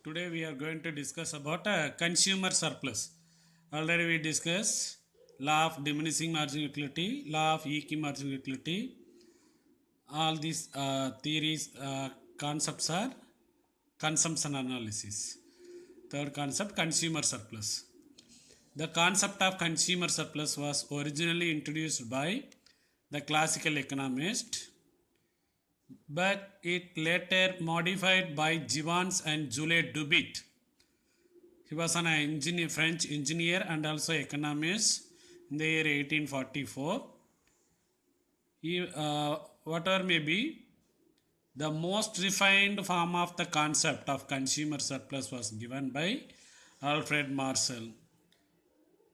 Today we are going to discuss about consumer surplus. Already we discussed law of diminishing marginal utility, law of equal marginal utility. All these theories, concepts are consumption analysis. Third concept, consumer surplus. The concept of consumer surplus was originally introduced by the classical economist, but it later modified by Givens and Jules Dubit. He was an engineer, French engineer and also economist in the year 1844. Whatever may be, the most refined form of the concept of consumer surplus was given by Alfred Marshall.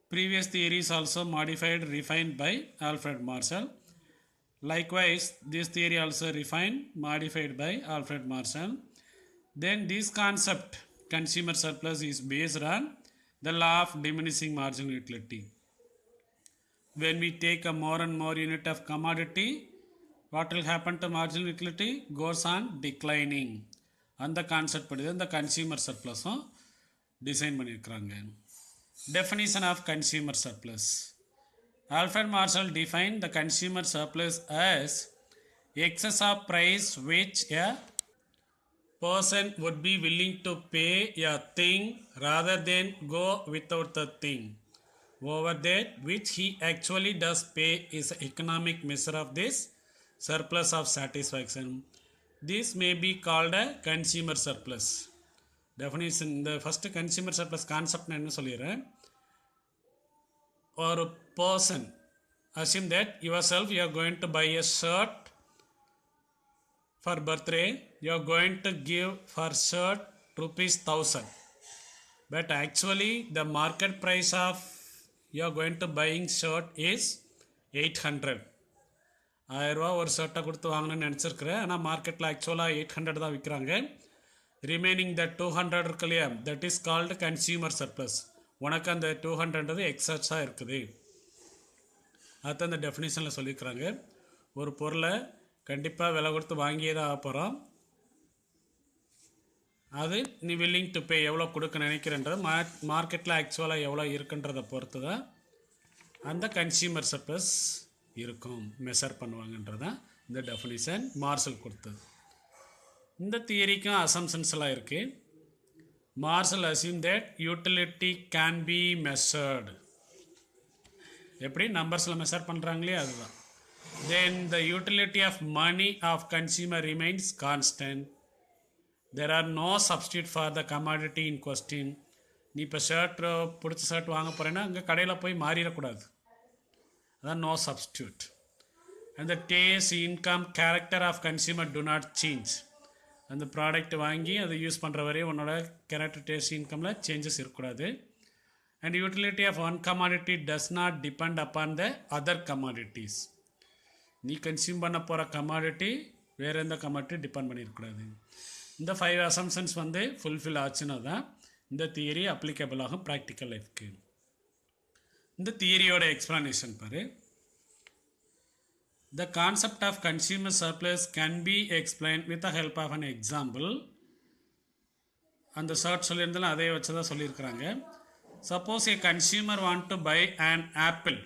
Previous theories also modified, refined by Alfred Marshall. Likewise, this theory also refined, modified by Alfred Marshall. Then this concept, consumer surplus, is based on the law of diminishing marginal utility. When we take a more and more unit of commodity, what will happen to marginal utility? Goes on declining. அந்த concept படி இந்த consumer சர்ப்ளஸும் design பண்ணியிருக்கிறாங்க. Definition of consumer surplus. Alfred Marshall defined the consumer surplus as excess of price which a person would be willing to pay a thing rather than go without the thing. Over that which he actually does pay is an economic measure of this surplus of satisfaction. This may be called a consumer surplus. Definition, the first consumer surplus concept நான் என்ன சொல்லிடுறேன். Or a person, assume that yourself you are going to buy a shirt for birthday, you are going to give for shirt rupees 1000, but actually the market price of you are going to buying shirt is 800. 1000 ரூபா ஒரு ஷர்ட்டை கொடுத்து வாங்கணும்னு நினச்சிருக்கிறேன். ஆனால் மார்க்கெட்டில் ஆக்சுவலாக 800 தான் விற்கிறாங்க. ரிமைனிங் த 200 இருக்கு இல்லையா, that is called consumer surplus. உனக்கு அந்த 200 எக்ஸஸாக இருக்குது. அதுதான் அந்த டெஃபினேஷனில் சொல்லியிருக்கிறாங்க. ஒரு பொருளை கண்டிப்பாக விலை கொடுத்து வாங்கியே தான் ஆக போகிறோம். அது நீ வில்லிங் டு பே எவ்வளோ கொடுக்க நினைக்கிறன்றது மார்க்கெட்டில் ஆக்சுவலாக எவ்வளோ இருக்குன்றதை பொறுத்து தான் அந்த கன்சியூமர் சர்ப்ளஸ் இருக்கும், மெஷர் பண்ணுவாங்கன்றதான் இந்த டெஃபினிஷன் மார்ஷல் கொடுத்தது. இந்த தியரிக்கும் அசம்ஷன்ஸ் எல்லாம் இருக்குது. Marshall assume that utility can be measured. எப்படி நம்பர்ஸில் மெஷர் பண்ணுறாங்களே அதுதான். Then the utility of money of consumer remains constant. There are no substitute for the commodity in question. நீ இப்போ ஷர்ட் பிடிச்ச ஷர்ட் வாங்க போகிறேன்னா அங்கே கடையில் போய் மாறிடக்கூடாது. அதான் no substitute. And the taste, income, character of consumer do not change. அந்த ப்ராடக்ட் வாங்கி அதை யூஸ் பண்ணுற வரையும் உன்னோட கேரக்டர், டேஸ்ட், இன்கமில் சேஞ்சஸ் இருக்கக்கூடாது. And utility of one commodity does not depend upon the other commodities. நீ கன்சியூம் பண்ண போகிற கமாடிட்டி வேறு எந்த கமாடிட்டி டிபெண்ட் பண்ணியிருக்கூடாது. இந்த 5 அசம்ஷன்ஸ் ஃபுல்ஃபில் ஆச்சுன்னா தான் இந்த தியரி அப்ளிகபிள் ஆகும் ப்ராக்டிக்கல் லைஃப்க்கு. இந்த தியரியோட எக்ஸ்ப்ளனேஷன் பாரு. The concept of consumer surplus can be explained with the help of an example. அந்த ஷர்ட் சொல்லியிருந்தாலும் அதே வச்சு தான் சொல்லியிருக்கிறாங்க. Suppose a consumer want to buy an apple.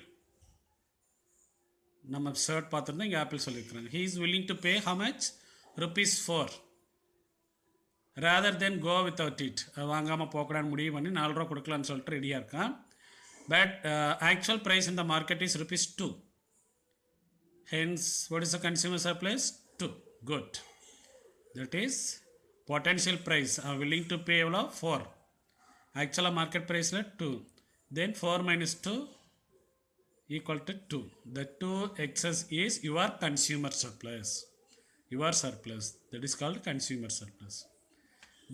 நம்ம ஷர்ட் பார்த்துருந்தோம், இங்கே ஆப்பிள் சொல்லியிருக்கிறாங்க. He is willing to pay how much? rupees 4. rather than go without it. வாங்காமல் போகக்கூடாதுன்னு முடிவு பண்ணி 4 ரூபா கொடுக்கலான்னு சொல்லிட்டு ரெடியாக இருக்கான். But actual price in the market is rupees 2. Hence, what is the consumer surplus? 2. Good. That is potential price. Willing to pay 4. Actual market price 2. Then 4 minus 2 equal to 2. The 2 excess is your consumer surplus. Your surplus. That is called consumer surplus.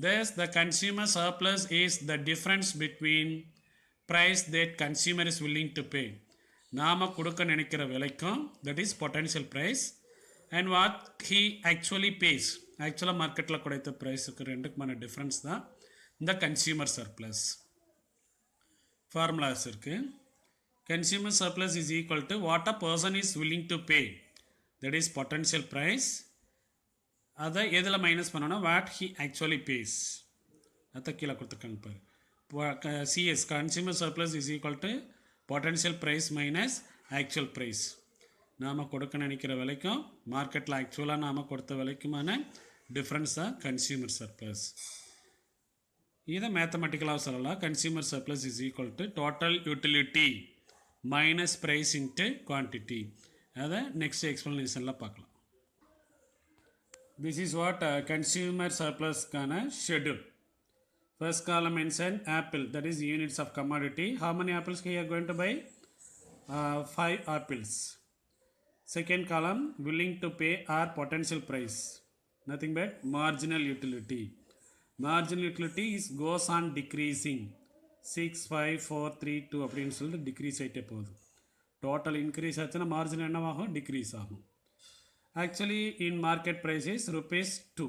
Thus, the consumer surplus is the difference between price that consumer is willing to pay. நாம் கொடுக்க நினைக்கிற விலைக்கும், that is potential price, and what he actually pays, ஆக்சுவலாக மார்க்கெட்டில் கிடைத்த ப்ரைஸுக்கு ரெண்டுக்குமான difference தான் இந்த கன்சியூமர் சர்ப்ளஸ். ஃபார்முலாஸ் இருக்குது. Consumer surplus is equal to what a person is willing to pay, that is potential price. அதை எதில் மைனஸ் பண்ணோன்னா வாட் ஹீ ஆக்சுவலி பேஸ், அதை கீழே கொடுத்துருக்காங்க பாரு. CS consumer surplus is equal to potential price minus actual price. நாம் கொடுக்க நினைக்கிற விலைக்கும் மார்க்கெட்டில் ஆக்சுவலாக நாம் கொடுத்த விலைக்குமான டிஃப்ரென்ஸ் தான் கன்சியூமர் சர்ப்ளஸ். இதை மேத்தமெட்டிக்கலாக சொல்லலாம். Consumer surplus is equal to total utility minus price into quantity. அதை நெக்ஸ்ட் எக்ஸ்ப்ளனேஷனில் பார்க்கலாம். திஸ் இஸ் வாட் கன்சியூமர் சர்ப்ளஸ்க்கான schedule. First column mention apple, that is units of commodity. How many apples we are going to buy? 5 apples. Second column willing to pay or potential price, nothing but marginal utility. Marginal utility is goes on decreasing. 6 5 4 3 2 அப்படின்னு சொல்லிட்டு decrease ஆகிட்டே போகுது. Total increase ஆச்சுன்னா margin என்னவாகும்? Decrease ஆகும். Actually in market price is ₹2.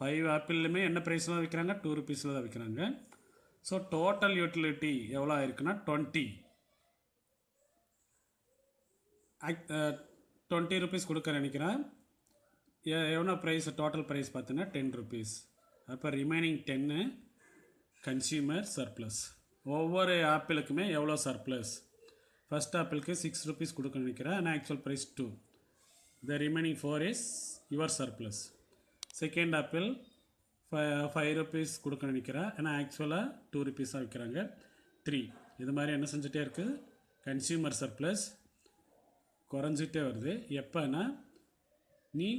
5 ஆப்பிள்லையுமே என்ன ப்ரைஸில் தான் விற்கிறாங்க? ₹2 தான் விற்கிறாங்க. ஸோ டோட்டல் யூட்டிலிட்டி எவ்வளோ ஆயிருக்குன்னா 20. ₹20 கொடுக்க நினைக்கிறேன். எவ்வளோ ப்ரைஸ்? டோட்டல் ப்ரைஸ் பார்த்தீங்கன்னா ₹10. அப்போ ரிமைனிங் 10 கன்சியூமர் சர்ப்ளஸ். ஒவ்வொரு ஆப்பிளுக்குமே எவ்வளோ சர்ப்ளஸ்? ஃபஸ்ட் ஆப்பிளுக்கு ₹6 கொடுக்க நினைக்கிறேன், ஆனால் actual price 2. The remaining 4 is your surplus. Second apple ₹5 கொடுக்க நினைக்கிறேன், ஏன்னா ஆக்சுவலாக ₹2 விற்கிறாங்க. 3. இது மாதிரி என்ன செஞ்சுட்டே இருக்குது? கன்சியூமர் சர்ப்ளஸ் குறைஞ்சிட்டே வருது. எப்போனா நீ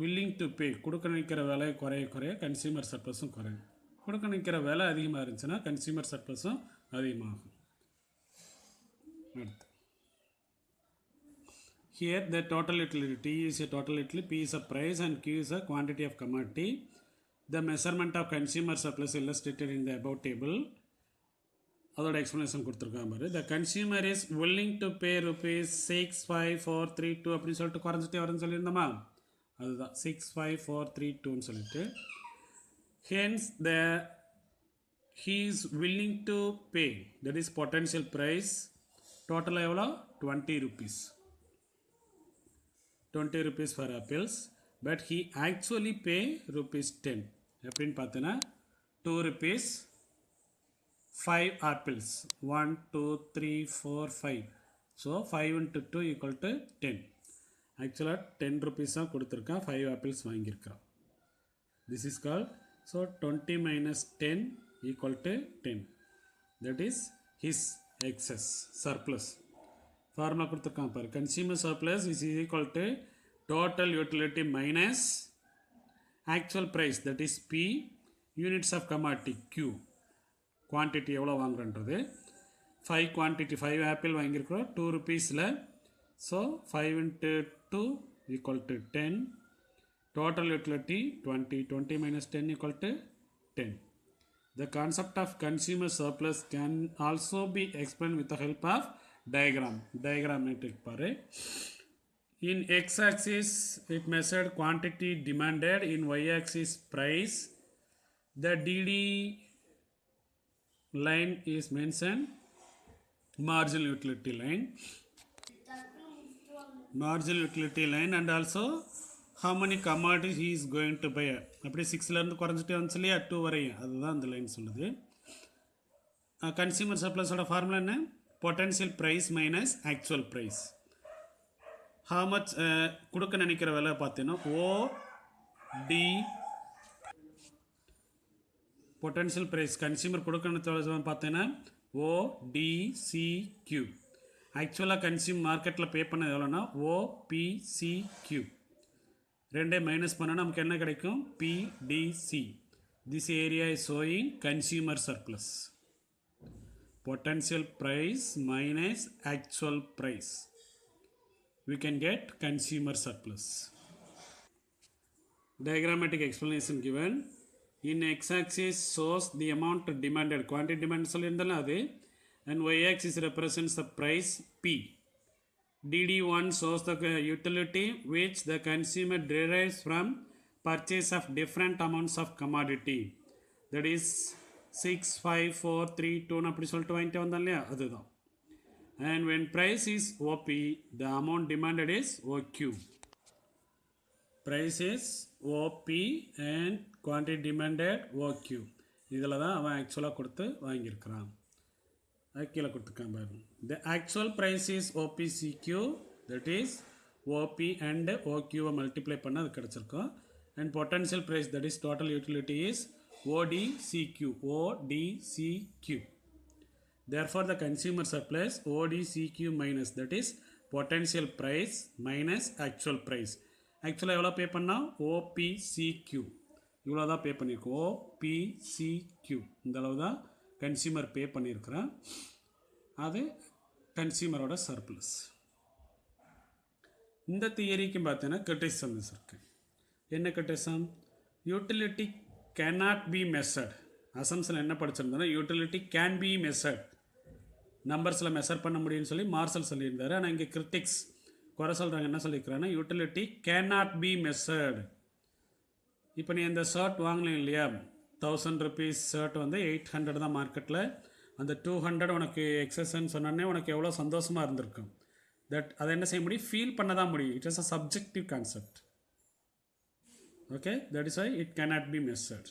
வில்லிங் டு பே கொடுக்க நினைக்கிற விலை குறைய கன்சியூமர் சர்ப்ளஸும் குறையும். கொடுக்க நினைக்கிற விலை அதிகமாக இருந்துச்சுன்னா கன்சியூமர் சர்ப்ளஸும் அதிகமாகும். அடுத்து here the total utility, T is a total utility, P is a price and Q is a quantity of commodity. The measurement of consumer surplus illustrated in the above table. அதோட explanation கொடுத்துருக்காங்க பாரு. The consumer is willing to pay ₹65432 அப்படின்னு சொல்லிட்டு குறைஞ்சிட்டே வரும்னு சொல்லியிருந்தோமா? அதுதான் 65432ன்னு சொல்லிட்டு. Hence he is willing to pay, that is potential price. டோட்டலாக எவ்வளோ? ₹20. ₹20 for apples, but he actually pay ₹10. எப்படின்னு பார்த்தீங்கன்னா ₹2 5 apples, 1 2 3 4 5. So 5 into 2 equal to 10. ஆக்சுவலாக ₹10 தான் கொடுத்துருக்கான், 5 apples வாங்கியிருக்கான். This is call. So 20 minus 10 equal to 10. that is his excess surplus. Formula கொடுத்துருக்கான் பாரு. Consumer surplus is equal to total utility minus actual price, that is P, units of commodity Q, quantity எவ்வளோ வாங்குறன்றது. 5 quantity, 5 apple வாங்கியிருக்கிறோம் ₹2. So 5 into 2 equal to 10. Total utility 20. 20 minus 10 equal to 10. The concept of consumer surplus can also be explained with the help of diagrammatic பாரு. In x-axis it measured quantity demanded, in y-axis price. The DD line is mentioned marginal utility line, and also how many commodities he is going to buy. அப்படி 6லேருந்து குறைஞ்சிட்டே வந்துச்சு இல்லையா, 2 வரையும், அதுதான் அந்த line சொல்லுது. Consumer சர்ப்ளஸோட ஃபார்முலா என்ன? Potential price minus actual price. how much கொடுக்க நினைக்கிற விலை பார்த்தீங்கன்னா OD பொட்டன்ஷியல் ப்ரைஸ் கன்சியூமர் கொடுக்க நினைக்கிற பார்த்தீங்கன்னா ODCQ. ஆக்சுவலாக கன்சியூமர் மார்க்கெட்டில் பே பண்ணது எவ்வளோன்னா OPCQ. ரெண்டே மைனஸ் பண்ணால் நமக்கு என்ன கிடைக்கும்? PDC. This area is showing consumer surplus. Potential price minus actual price, we can get consumer surplus. Diagrammatic explanation given. In x-axis shows the amount demanded, quantity demand சொல்லியிருந்தாலும் அது, and y-axis represents the price P. DD1 shows the utility which the consumer derives from purchase of different amounts of commodity, that is 6 5 4 3 2 அப்படி சொல்லிட்டு வாங்கிட்டு வந்தோம் இல்லையா, அதுதான். And when price is OP, the amount demanded is OQ. Price is OP and quantity demanded OQ. இதில் தான் அவன் ஆக்சுவலாக கொடுத்து வாங்கியிருக்கிறான். அது கீழே கொடுத்துருக்கான் பாருங்க. The actual price is OPCQ, that is OP and ஓக்யூவை மல்டிப்ளை பண்ண அது கிடச்சிருக்கும். And potential price that is total utility is ODCQ, ODCQ. Therefore the consumer surplus ODCQ minus, that is potential price minus actual price. ஆக்சுவலாக எவ்வளோ பே பண்ணால் OPCQ இவ்வளோ தான் பே பண்ணியிருக்கோம். OPCQ இந்த அளவு தான் கன்சியூமர் பே பண்ணியிருக்கிறான். அது கன்சியூமரோட சர்ப்ளஸ். இந்த தியரிக்கு பார்த்தீங்கன்னா கிரிட்டிசிசம்ஸ் இருக்குது. என்ன criticism? Utility cannot be measured. Assumption என்ன படிச்சிருந்தோன்னா யூட்டிலிட்டி கேன் பி மெஷர்ட், நம்பர்ஸில் மெஷர் பண்ண முடியும்னு சொல்லி மார்சல் சொல்லியிருந்தார். ஆனால் இங்கே கிரிட்டிக்ஸ் குறை சொல்கிறாங்க. என்ன சொல்லியிருக்கிறாங்கன்னா utility can not be measured. இப்போ நீ இந்த ஷர்ட் வாங்கலாம் இல்லையா, 1000 rupees ஷர்ட் வந்து 800 தான் மார்க்கெட்டில். அந்த 200 உனக்கு எக்ஸஸ்ன்னு சொன்னோடனே உனக்கு எவ்வளோ சந்தோஷமாக இருந்திருக்கும். அதை என்ன செய்ய முடியும்? ஃபீல் பண்ண தான் முடியும். It is a subjective concept. Okay, that is why it cannot be measured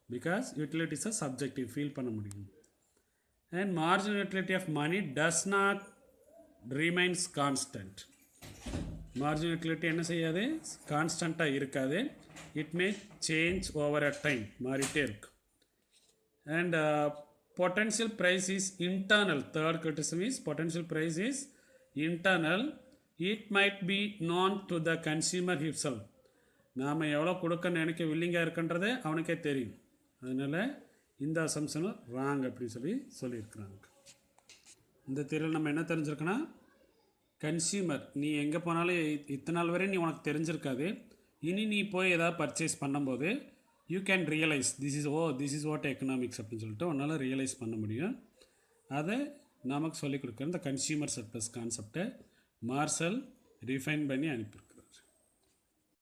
because utility is a subjective, feel பண்ண முடியும். And marginal utility of money does not remains constant. Marginal utility என்ன செய்யாது? கான்ஸ்டண்ட்டாக இருக்காது. It may change over a time, மாறிட்டே இருக்கு. And potential price is internal. Third criticism is potential price is internal. It might be known to the consumer himself. நாம் எவ்வளோ கொடுக்க நினைக்க வில்லிங்காக இருக்குன்றதே அவனுக்கே தெரியும். அதனால் இந்த அசம்ஷனும் ராங் அப்படின்னு சொல்லியிருக்கிறாங்க. இந்த தியரியில் நம்ம என்ன தெரிஞ்சிருக்கோன்னா, கன்சியூமர் நீ எங்கே போனாலும் இத்தனை நாள் வரை நீ உனக்கு தெரிஞ்சிருக்காது. இனி நீ போய் ஏதாவது பர்ச்சேஸ் பண்ணும்போது you can realise this is what economics அப்படின்னு சொல்லிட்டு உன்னால் ரியலைஸ் பண்ண முடியும். அதை நமக்கு சொல்லிக் கொடுக்குற இந்த கன்சியூமர் சர்ப்ளஸ் கான்செப்டை மார்சல் ரிஃபைன் பண்ணி அனுப்பியிருக்கோம்.